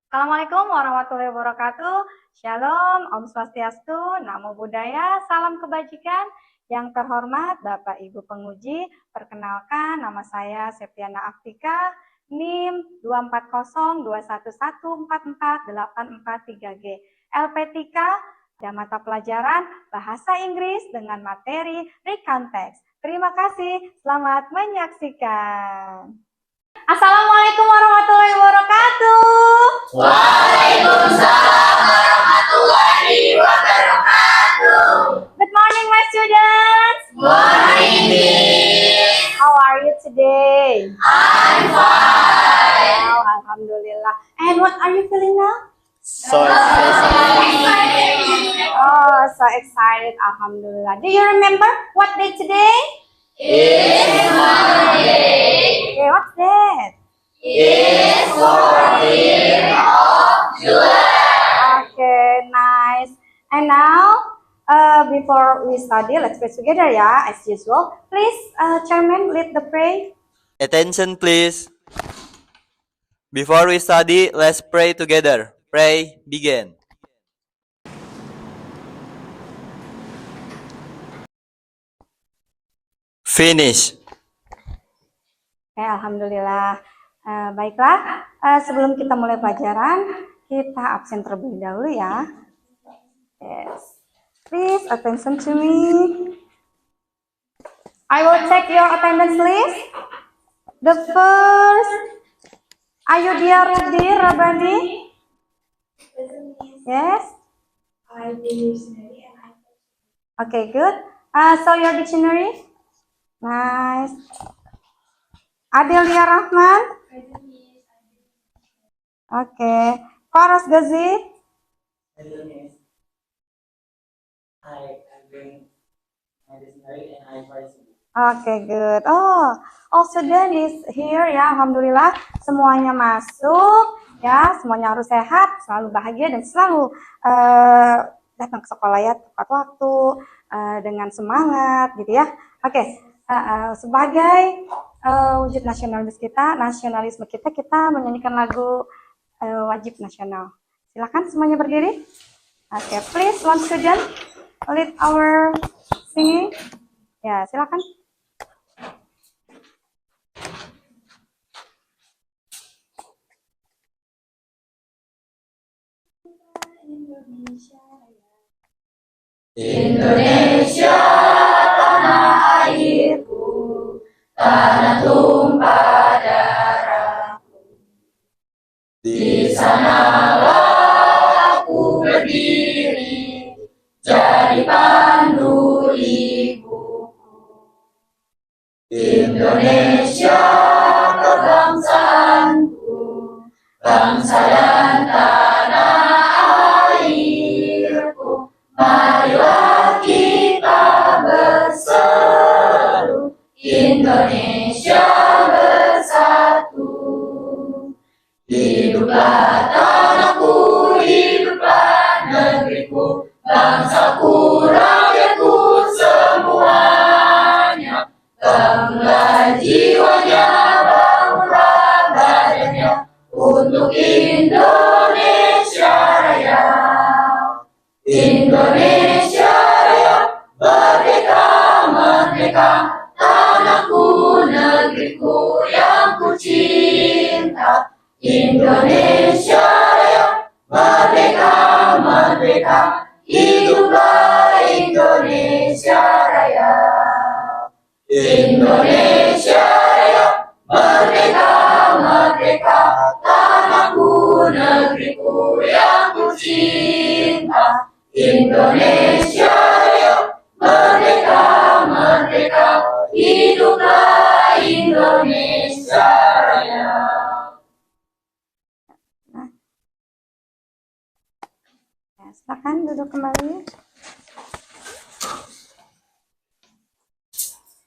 Assalamualaikum warahmatullahi wabarakatuh. Shalom, Om Swastiastu, Namo Buddhaya, salam kebajikan. Yang terhormat Bapak Ibu Penguji, perkenalkan nama saya Septiana Aftika, NIM 24021144843G, LP3, dan mata pelajaran Bahasa Inggris dengan materi Recount Text. Terima kasih, selamat menyaksikan. Assalamualaikum warahmatullahi wabarakatuh. Waalaikumsalam warahmatullahi wabarakatuh. Good morning, my students. Morning, Miss. How are you today? I'm fine. Well, alhamdulillah. And what are you feeling now? So excited. Oh, so excited. Alhamdulillah. Do you remember what day today? It's Monday. Okay, what's that? It's 14th of July. Okay, nice. And now, before we study, let's pray together, yeah, as usual. Please, Chairman, lead the prayer. Attention please. Before we study, let's pray together. Pray, begin. Finish. Oke, alhamdulillah. Baiklah, sebelum kita mulai pelajaran, kita absen terlebih dahulu ya. Yes. Please attention to me. I will check your attendance list. The first, are you there, ready, Rabani? Yes. Okay, good. So your dictionary. Nice. Adelia Rahman. Okay. Faras Ghazi. Okay, good. All student is here ya, alhamdulillah. Semuanya masuk ya, semuanya harus sehat, selalu bahagia dan selalu datang ke sekolah ya tepat waktu dengan semangat gitu ya. Oke, sebagai wujud nasionalisme kita menyanyikan lagu wajib nasional. Silakan semuanya berdiri. Oke, please one student lead our singing. Ya, silakan. Indonesia, tanah airku, tanah tumpah darahku. Di sanalah aku berdiri, jadi pandu ibuku. Indonesia, kebangsaanku, bangsa dan tanah airku. Marilah kita berseru, Indonesia bersatu. Hiduplah tanahku, hiduplah negeriku, bangsaku, rakyatku semuanya. Bangunlah jiwanya, bangunlah badannya, untuk Indonesia Raya. Indonesia Raya, merdeka, merdeka, tanahku, negeriku yang ku cinta. Indonesia Raya, merdeka, merdeka, hiduplah Indonesia Raya. Indonesia Raya, merdeka, merdeka, tanahku, negeriku yang ku cinta. Indonesia Raya, merdeka, merdeka, hiduplah Indonesia Raya. Ya, silakan duduk kembali.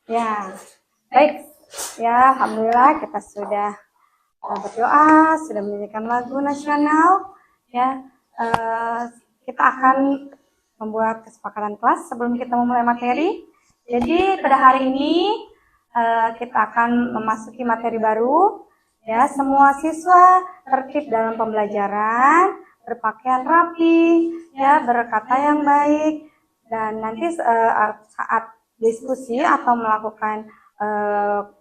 Ya, baik. Ya, alhamdulillah kita sudah berdoa, sudah menyanyikan lagu nasional. Ya, kita akan membuat kesepakatan kelas sebelum kita memulai materi. Jadi pada hari ini kita akan memasuki materi baru Ya, semua siswa tertib dalam pembelajaran, berpakaian rapi, ya, berkata yang baik, dan nanti saat diskusi atau melakukan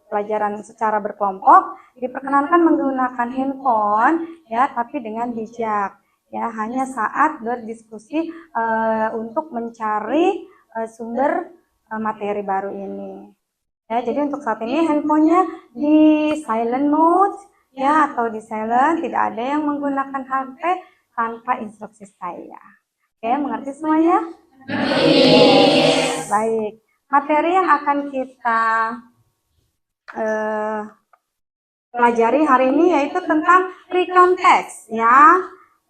pelajaran secara berkelompok diperkenankan menggunakan handphone, ya, tapi dengan bijak, ya, hanya saat berdiskusi untuk mencari sumber materi baru ini. Ya, jadi untuk saat ini handphonenya di silent mode, ya, atau di silent, tidak ada yang menggunakan HP tanpa instruksi saya. Oke, mengerti semuanya? Baik, materi yang akan kita pelajari hari ini yaitu tentang recount text, ya.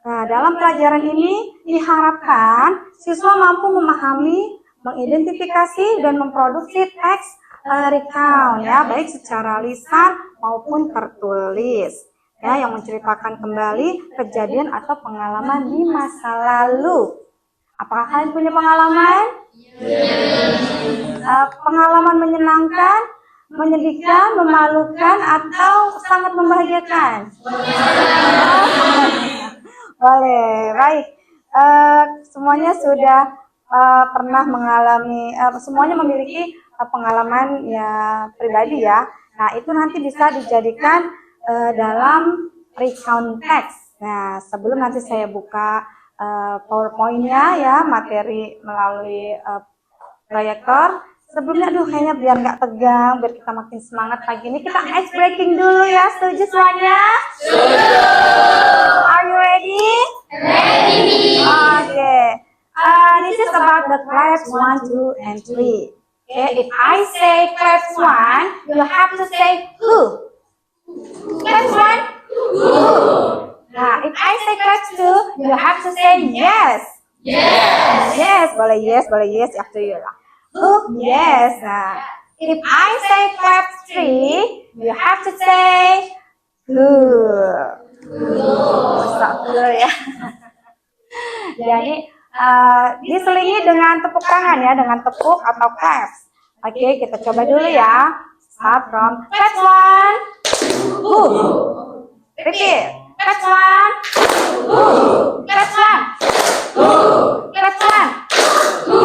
Nah, dalam pelajaran ini diharapkan siswa mampu memahami, mengidentifikasi, dan memproduksi teks recount, ya, baik secara lisan maupun tertulis, ya, yang menceritakan kembali kejadian atau pengalaman di masa lalu. Apakah kalian punya pengalaman? Pengalaman menyenangkan, menyedihkan, memalukan, atau sangat membahagiakan? Boleh, baik. Semuanya sudah pernah mengalami, semuanya memiliki pengalaman ya pribadi, ya. Nah, itu nanti bisa dijadikan dalam recount text. Nah, sebelum nanti saya buka PowerPoint-nya, ya, materi melalui proyektor, sebelumnya kayaknya biar nggak tegang, biar kita makin semangat pagi ini, kita ice breaking dulu, ya. Setuju semuanya? Are you ready? Ready. Okay. This is about the class 1, 2, and 3. Okay, if I say class 1, you have to say who. Class 1, who. Nah, if I say class 2, you have to say yes. Yes. Yes, boleh yes, after you lah. Who? Yes. Nah, if I say class 3, you have to say who. Betul, ya. Jadi diselingi dengan tepuk tangan, ya, dengan tepuk atau claps. Oke, kita coba dulu, ya. Start from class 1. Who? Repeat. Class 1. Who? Class 1. Who? Class 1. Who?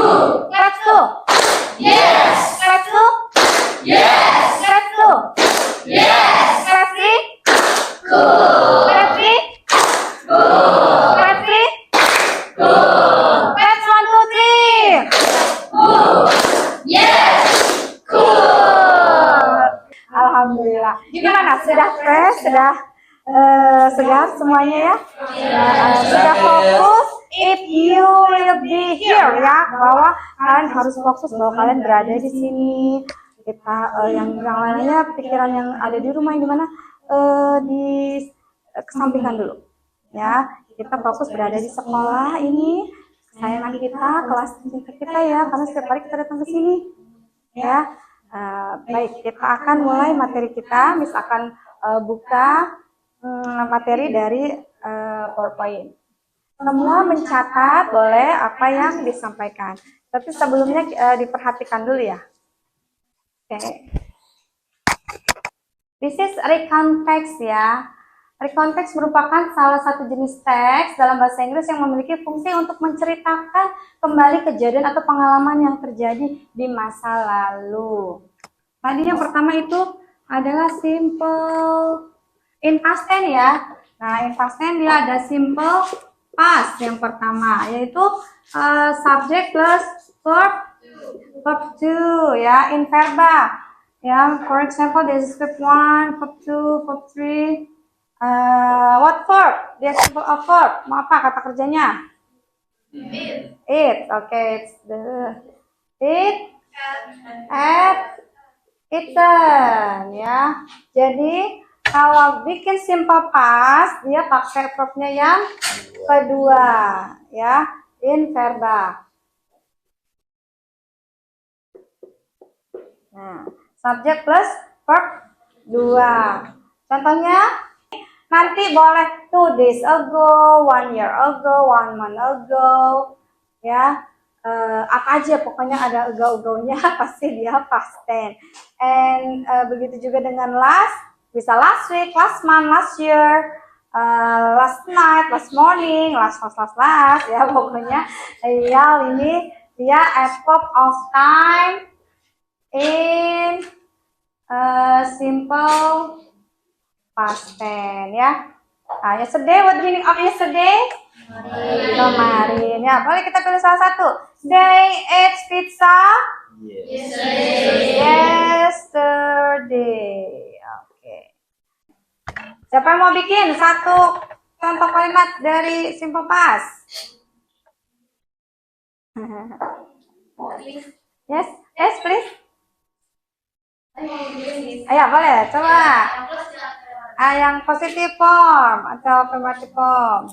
Class 2. Yes. Class 2. Yes. Class 2. Yes. Class 3. Good. Class 3. Good. Class 3. Good. Class 1, 2, 3. Good. Yes. Good. Alhamdulillah. Gimana? Sudah fresh? Sudah segar semuanya, ya? Sudah fokus? If you will be here, ya, bahwa kalian harus fokus bahwa kalian berada di sini. Kita yang lainnya, pikiran yang ada di rumah yang gimana, kesampingkan dulu, ya. Kita fokus berada di sekolah ini, kesayangan kita, kelas kita, ya, karena setiap hari kita datang ke sini, ya. Baik, kita akan mulai materi kita. Miss akan buka materi dari PowerPoint. Semua mencatat boleh apa yang disampaikan, tapi sebelumnya diperhatikan dulu, ya. Oke. This is recount text, ya. Recount text merupakan salah satu jenis teks dalam bahasa Inggris yang memiliki fungsi untuk menceritakan kembali kejadian atau pengalaman yang terjadi di masa lalu. Tadi yang pertama itu adalah simple in past tense, ya. Nah, in past tense dia ada simple past yang pertama, yaitu subject plus verb to, ya, in verba. Ya, for example, this is verb 1, verb 2, verb 3. What verb? Dia simple of verb. Mau apa kata kerjanya? It. Okay, it's the it at eaten, ya. Jadi kalau bikin simple past, dia pakai verbnya yang kedua, ya, in verba. Nah, subject plus verb 2. Contohnya, nanti boleh 2 days ago, 1 year ago, 1 month ago, ya. Apa aja, pokoknya ada ago-agonya, pasti dia past tense. And begitu juga dengan last, Bisa last week, last month, last year, last night, last morning, last, ya pokoknya ya ini dia adverb of time in simple past tense ya. Nah, yesterday, what the meaning of yesterday? Kemarin. Ya, boleh kita pilih salah satu. They ate pizza. Yesterday. Oke. Siapa yang mau bikin satu contoh kalimat dari simple past? Yes, please. Ayo, boleh. Coba. Yang positive form atau affirmative form.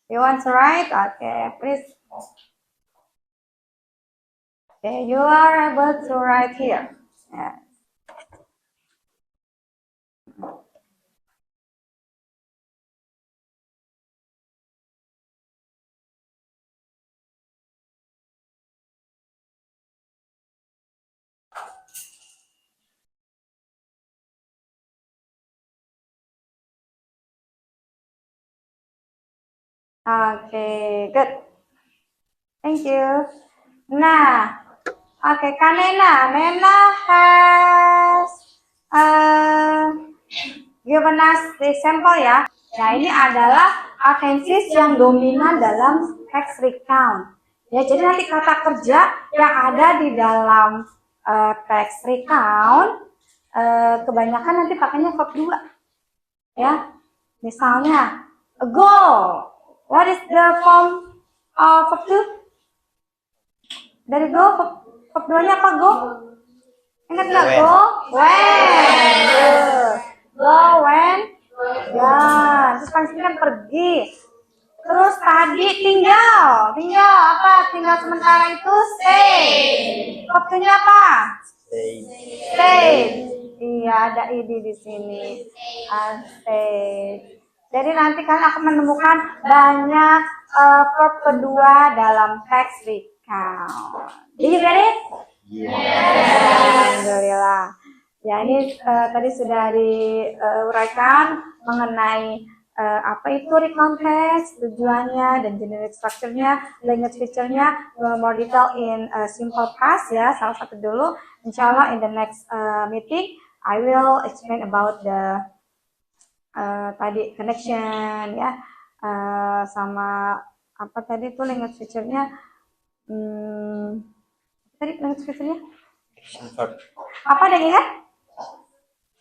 You want to write? Okay, please. Okay, you are able to write here. Yeah. Okay, good. Thank you. Nah, okay, Kanena. Nena has given us the sample ya. Nah, ini adalah tenses yang dominan dalam text recount. Ya, jadi nanti kata kerja yang ada di dalam text recount kebanyakan nanti pakainya verb 2. Ya. Misalnya, go. What is the form of verb 2? Dari go, verb 2-nya apa go? Ingat nggak go? When. Go when. Ya. Terus kan sini kan pergi. Terus tadi tinggal. Tinggal apa? Tinggal sementara itu stay. Verb 2-nya apa? Stay. Iya, ada id di sini. Stay. Jadi nanti kalian akan menemukan banyak verb kedua dalam text recount. Did you get it? Alhamdulillah. Ya, ini tadi sudah diuraikan mengenai apa itu recount text, tujuannya dan generic structure-nya, language feature-nya, more detail in simple past ya, salah satu dulu. Inshallah in the next meeting I will explain about the tadi connection ya, sama apa tadi itu language feature-nya, tadi language feature-nya apa ada ingat?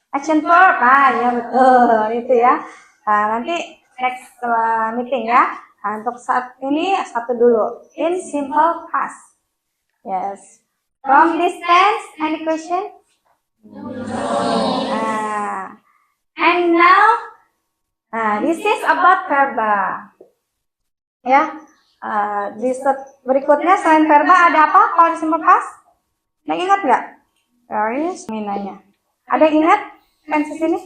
Action verb, ya betul itu ya. Nanti next meeting ya. Untuk saat ini satu dulu in simple past. Yes. From distance, any question? And now, this is about verba. Ya, di berikutnya selain verba ada apa kalau di simple past? Ada ingat nggak? Garis minanya. Ada yang ingat tenses ini?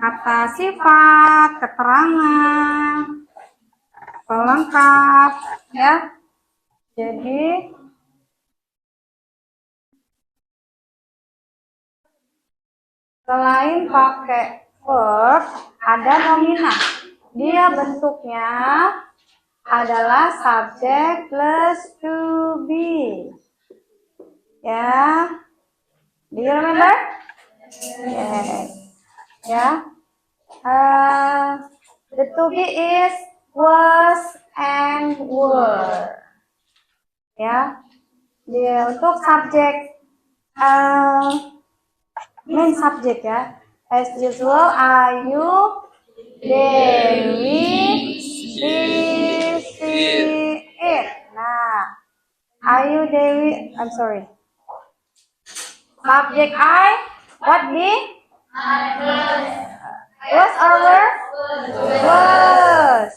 Kata sifat, keterangan, pelengkap, ya. Jadi selain pakai verb, ada nomina. Dia bentuknya adalah subject plus to be. Ya, do you remember? Yes. Ya. The to be is was and were. Ya. Dia untuk subjek main subject ya. As usual, are you, Dewi, she, it. Nah, are you Dewi? I'm sorry. Subject I, what be? Was or were? Was.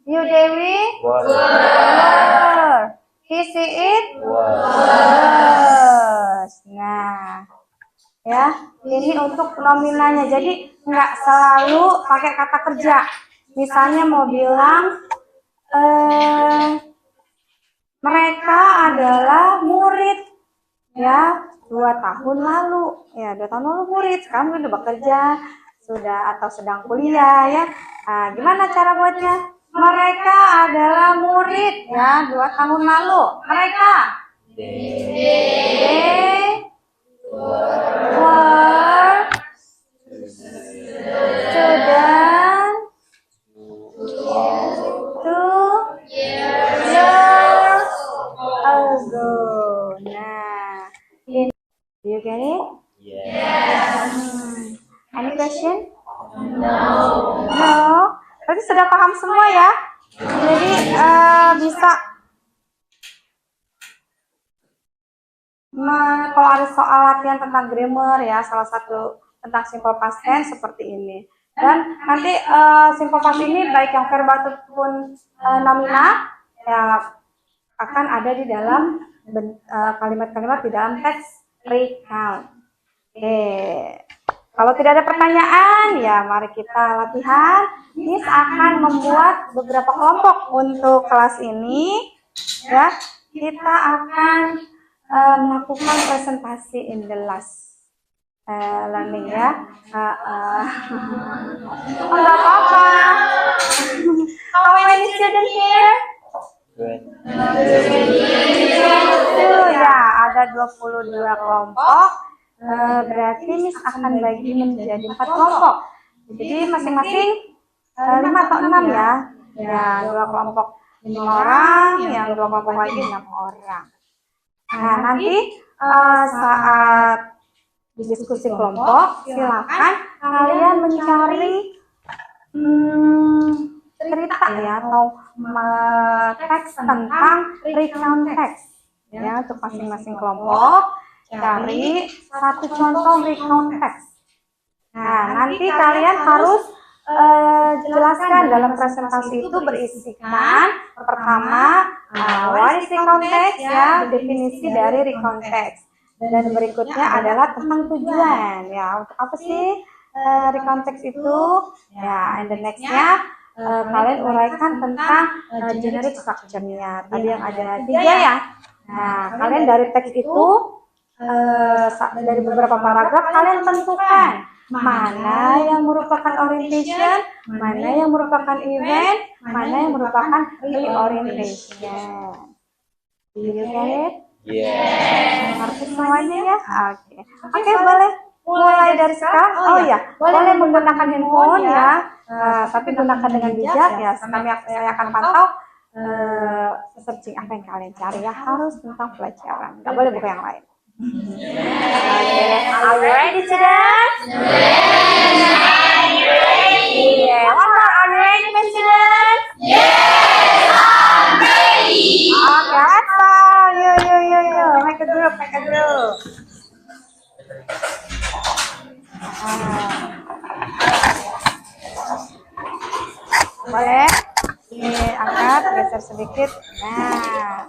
You Dewi? Were. He, she, it? Was. Nah. Ya, ini untuk nominanya. Jadi nggak selalu pakai kata kerja. Misalnya mau bilang mereka adalah murid, ya 2 tahun lalu. Ya, 2 tahun lalu murid. Sekarang udah bekerja, sudah atau sedang kuliah ya. Nah, gimana cara buatnya? Mereka adalah murid ya 2 tahun lalu. Mereka they were student 2 years ago. Nah, do you get it? Any question? No. Berarti sudah paham semua ya? Jadi bisa kalau ada soal latihan tentang grammar ya, salah satu tentang simple past tense seperti ini. Dan nanti simple past ini baik yang verbal ataupun nominal ya akan ada di dalam kalimat-kalimat di dalam teks recount. Oke. Kalau tidak ada pertanyaan, ya mari kita latihan. Miss akan membuat beberapa kelompok untuk kelas ini. Ya, kita akan melakukan presentasi in the last learning ya. Oh, nggak apa-apa. How many students here? Ya, ada 22 kelompok. Berarti Miss akan bagi menjadi 4 kelompok. Jadi masing-masing 5 atau 6 ya. Ya, 2 kelompok 5 orang, yang 2 kelompok lagi 6 orang. Nah, nanti saat diskusi kelompok, silakan kalian mencari cerita ya atau teks tentang recount text ya untuk masing-masing kelompok. Cari satu contoh recount text. Nah, nanti kalian harus jelaskan dalam presentasi itu berisikan pertama what is recount text ya, definisi dari recount text, dan berikutnya adalah tentang tujuan ya, untuk apa sih recount text itu ya, and the nextnya kalian uraikan tentang generic structure-nya tadi yang ada 3 ya. Nah, kalian dari teks itu dari beberapa paragraf kalian tentukan mana yang merupakan orientation, mana yang merupakan event, mana yang merupakan reorientation. Do you get it? Yeah. Ngerti semuanya ya? Oke, boleh mulai dari sekarang. Oh ya, boleh menggunakan handphone ya, tapi gunakan dengan bijak ya. Saya akan pantau searching apa yang kalian cari ya, harus tentang pelajaran, nggak boleh buku yang lain. Are you ready, students? I'm ready. Yeah. One more. Are you ready, my students? Yes, I'm ready. Okay, let's start. You. Make a group. Boleh? Angkat, geser sedikit. Nah.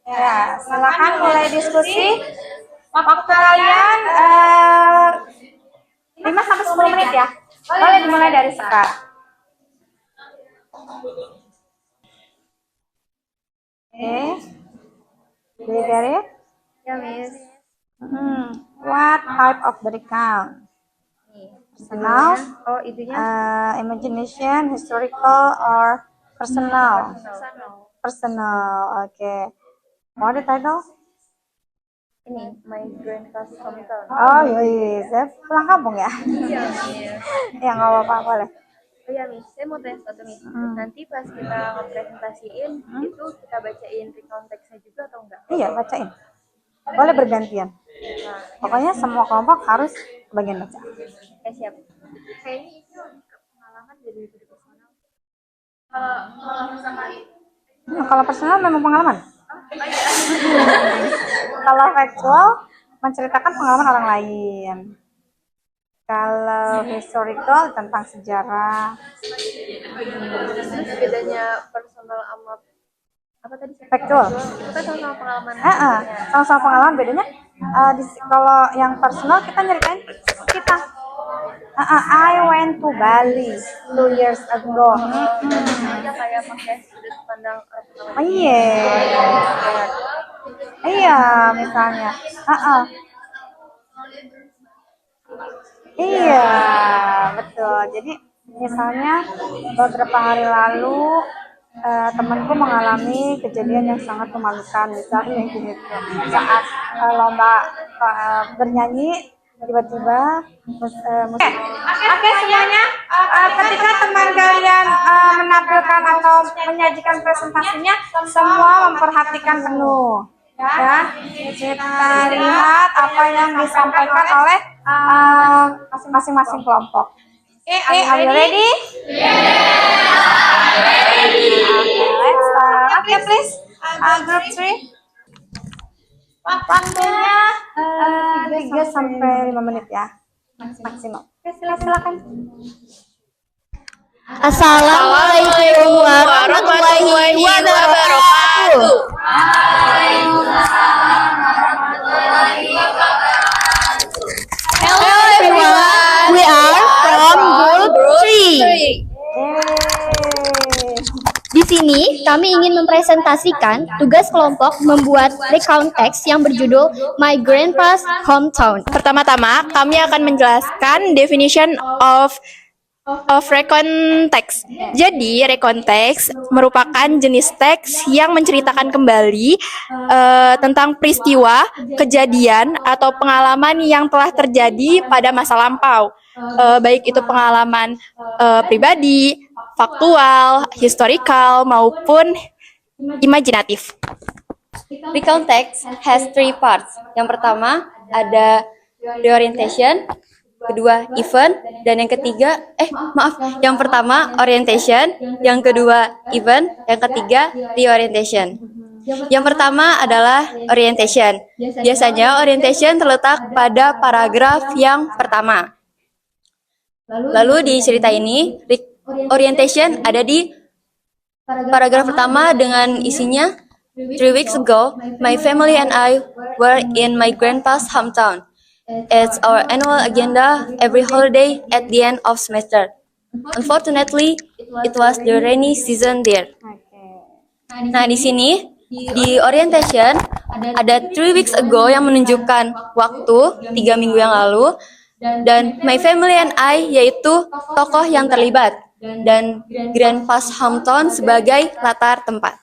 Ya, silakan mulai diskusi. Waktu kalian 5 sampai 10 menit ya. Boleh dimulai dari sekarang. Do you get it? Ya, Miss. What type of the recount? Personal, Oh, itunya imagination, historical, or personal? Personal, okay. What the title? ini My Grandpa's Hometown. Oh iya, saya pulang kampung ya. Iya, Miss. Ya nggak apa-apa, boleh. Oh ya, Miss, saya mau tanya satu, Miss. Nanti pas kita ngepresentasiin, itu kita bacain recount text-nya juga atau enggak? Iya, bacain. Boleh bergantian. Nah, Pokoknya semua kelompok harus bagian baca. siap. Kayaknya itu pengalaman dari hidup personal. Kalau personal memang pengalaman. Kalau factual menceritakan pengalaman orang lain. Kalau historical tentang sejarah. Terus bedanya personal sama Apa tadi? Factual. Itu kan sama-sama pengalaman. Sama-sama pengalaman, bedanya kalau yang personal kita nyeritain kita. I went to Bali 2 years ago. Aja kayak pakai sudut pandang orang pertama. Oh iya, misalnya. Iya, betul. Jadi misalnya beberapa hari lalu temanku mengalami kejadian yang sangat memalukan, misalnya gitu. Saat lomba bernyanyi tiba-tiba Oke, semuanya, ketika teman kalian menampilkan atau menyajikan presentasinya, semua memperhatikan penuh. Ya, kita lihat apa yang disampaikan oleh masing-masing kelompok. Are you ready? Okay, let's start. Okay, please. Group 3. Waktunya 3 sampai 5 menit ya, maksimum. Oke, silakan. Assalamualaikum warahmatullahi wabarakatuh. Hello everyone, we are from Group 3. Di sini kami ingin mempresentasikan tugas kelompok membuat recount text yang berjudul My Grandpa's Hometown. Pertama-tama, kami akan menjelaskan definition of recount text. Jadi, recount text merupakan jenis teks yang menceritakan kembali tentang peristiwa, kejadian, atau pengalaman yang telah terjadi pada masa lampau. Baik itu pengalaman pribadi, faktual, historical, maupun imajinatif. Recount text has 3 parts. Yang pertama ada the orientation, kedua event, dan yang ketiga yang pertama orientation, yang kedua event, yang ketiga reorientation. Yang pertama adalah orientation. Biasanya orientation terletak pada paragraf yang pertama. Lalu di cerita ini orientation ada di paragraf pertama dengan isinya 3 weeks ago, my family and I were in my grandpa's hometown. It's our annual agenda every holiday at the end of semester. Unfortunately, it was the rainy season there. Nah, di sini di orientation ada 3 weeks ago yang menunjukkan waktu 3 minggu yang lalu, dan my family and I yaitu tokoh yang terlibat, dan grandpa's hometown sebagai latar tempat.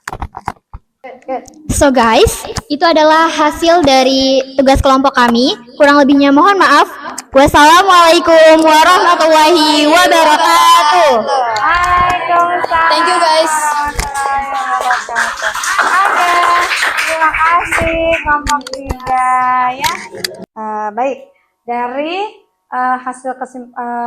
So guys, itu adalah hasil dari tugas kelompok kami. Kurang lebihnya mohon maaf. Wassalamualaikum warahmatullahi wabarakatuh. Waalaikumsalam. Thank you guys. Oke, terima kasih kelompok 3 ya. Baik, dari hasil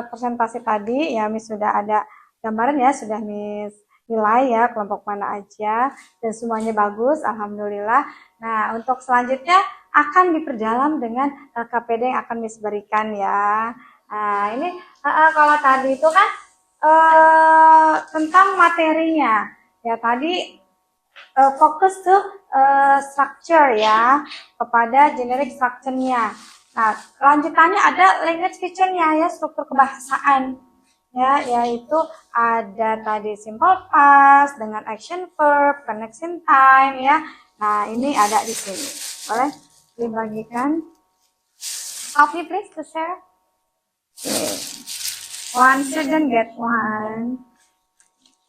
presentasi tadi ya Miss sudah ada gambaran ya, sudah Miss nilai ya kelompok mana aja, dan semuanya bagus, alhamdulillah. Nah, untuk selanjutnya akan diperdalam dengan KPD yang akan Miss berikan ya. Nah, ini kalau tadi itu kan tentang materinya ya, tadi fokus tuh structure ya, kepada generic structure-nya. Nah, lanjutannya ada language feature-nya ya, struktur kebahasaan ya, yaitu ada tadi simple past dengan action verb, connection time ya. Nah, ini ada di sini. Boleh dibagikan? Help me please to share. Okay. One student get one.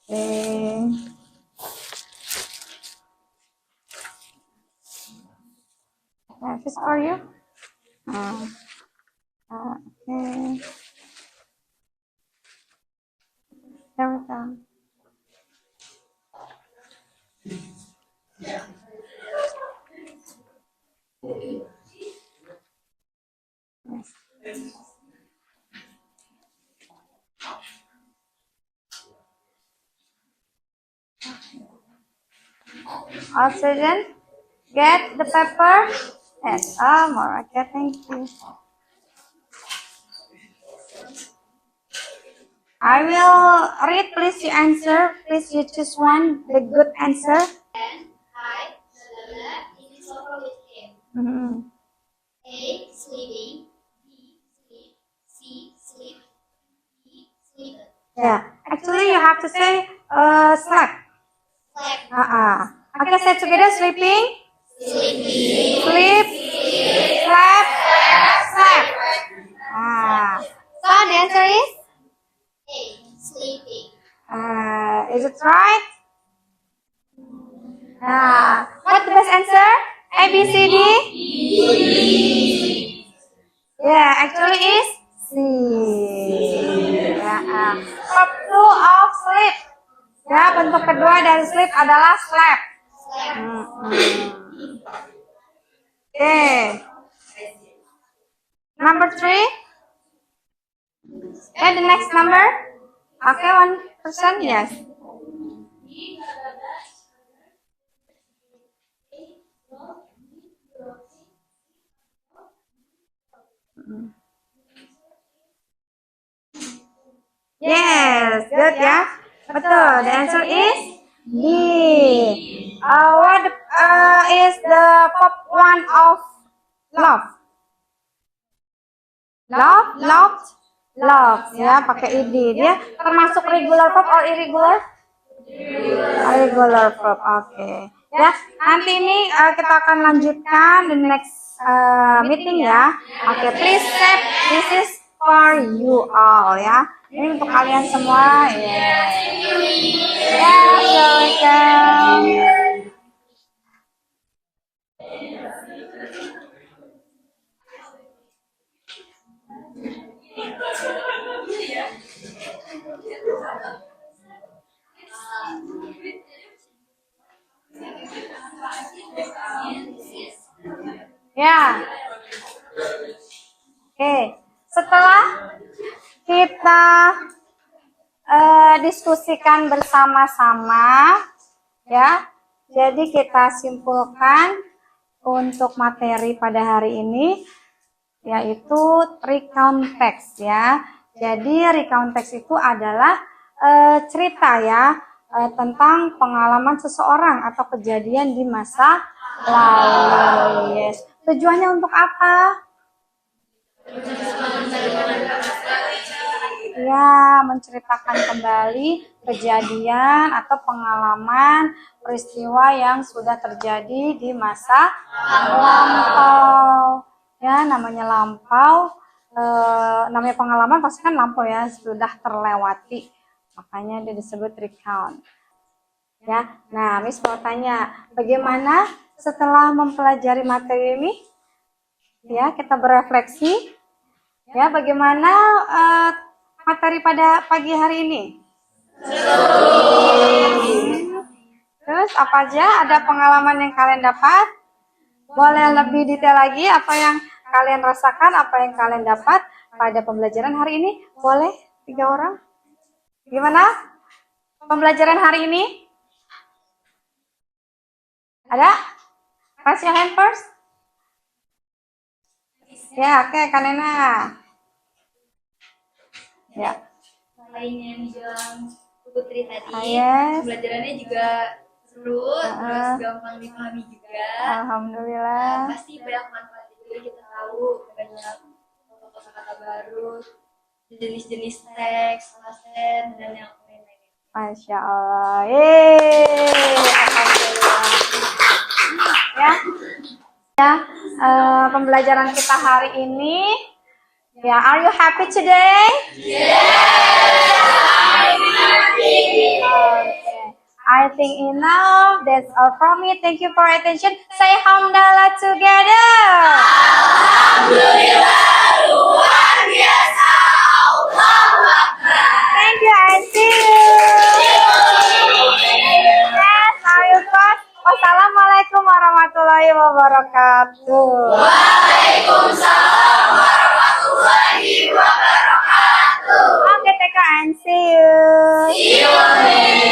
Okay. This is for you. Okay. There we go. Yes. All students, get the paper. Yes, more. Okay, thank you. I will read, please you answer. Please you choose one, the good answer. Mhm. A. Sleeping. B. Sleep. C. Sleep. D. Sleeping. Yeah, actually you have to say slept. Okay, say together, sleeping, sleep, slept, slept. So the answer is, A. Sleeping. is it right? What's the best answer? A, B, C, D? Yeah, actually is C. Verb 2 of sleep. Ya, bentuk kedua dari sleep adalah slept. Okay. Number 3. The next number. Okay, one person, yes. Yes, good ya. Betul. The answer is D. What is the verb 1 of love? Love, ya, pakai id. Dia termasuk regular verb or irregular? Regular verb. Oke. Ya, nanti ini kita akan lanjutkan the next meeting ya. Oke, please save. This is for you all ya. Ini untuk kalian semua. Yeah. Yeah, you're welcome. Ya. Oke. Setelah kita diskusikan bersama-sama, ya. Jadi kita simpulkan untuk materi pada hari ini, yaitu recount text ya. Jadi recount text itu adalah cerita ya tentang pengalaman seseorang atau kejadian di masa lalu. Yes. Tujuannya untuk apa? Ya, menceritakan kembali kejadian atau pengalaman peristiwa yang sudah terjadi di masa lampau. Ya, namanya lampau, namanya pengalaman pasti kan lampau ya, sudah terlewati. Makanya dia disebut recount. Ya, nah Miss mau tanya, bagaimana setelah mempelajari materi ini? Ya, kita berefleksi. Ya, bagaimana materi pada pagi hari ini? Terus apa aja ada pengalaman yang kalian dapat? Boleh lebih detail lagi apa yang kalian rasakan, apa yang kalian dapat pada pembelajaran hari ini? Boleh 3 orang? Gimana pembelajaran hari ini? Ada? Raise your hand first. Ya, oke, Kanena. Ya. Selain yang dibilang Putri tadi, Yes. pembelajarannya juga seru, terus gampang dipahami juga. Alhamdulillah. Pasti banyak manfaat juga, kita tahu banyak kata-kata baru, jenis-jenis teks, pasen, dan yang lain-lain. Masya Allah. Yeay. Alhamdulillah. Ya. Ya, pembelajaran kita hari ini. Ya, are you happy today? Yes, I'm happy. Okay. I think enough. That's all from me. Thank you for attention. Say hamdalah together. Alhamdulillah, luar biasa. Thank you, I see you. Yes, are you good? Wassalamualaikum warahmatullahi wabarakatuh. Waalaikumsalam warahmatullahi wabarakatuh. Okay, take care and see you. See you.